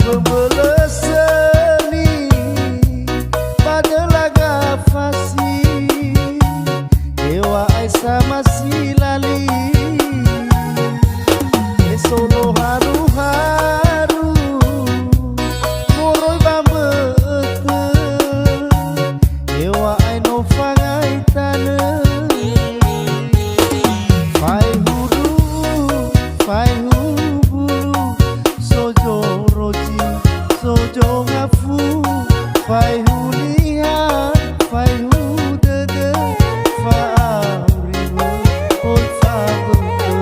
bebeleseni pada laga fasi dewa sama si lali solo haru-haru moroi bambete dewa no fangai tane fai huru fai huburu sojo roji sojo ngafu fai huliha fai hudede faurimu oi fabete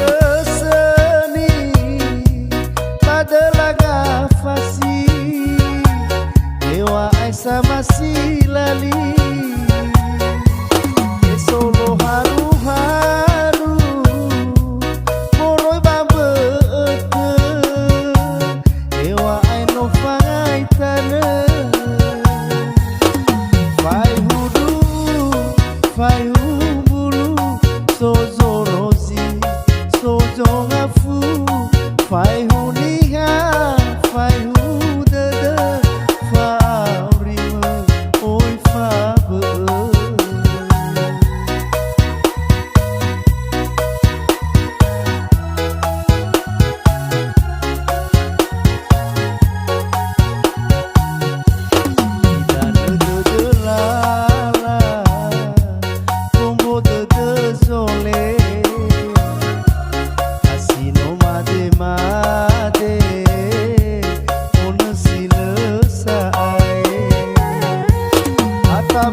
bebeleseni pada laga fasi dewa sama si lali solo haru-haru moroi bambete dewa no fangai tane fai hudu fai hubulu sozo rozi sojo ngafu fai huniha fai hudede faurime oi fabe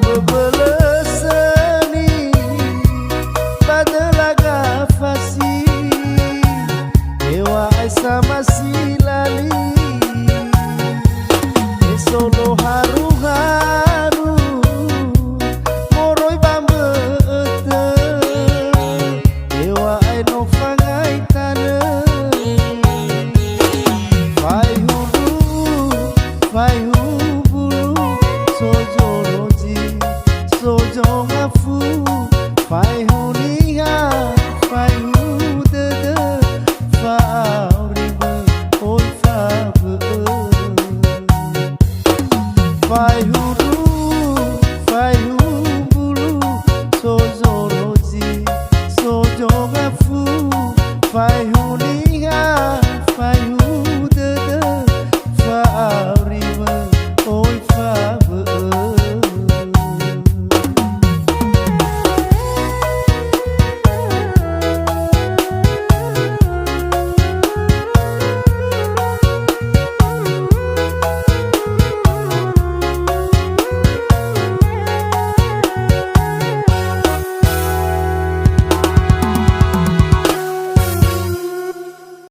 bebeleseni pada laga fasi dewa sama si lali solo haru-haru moroi bambete dewa no fangai tane fai huru fai hubulu sojo roji sojo ngafu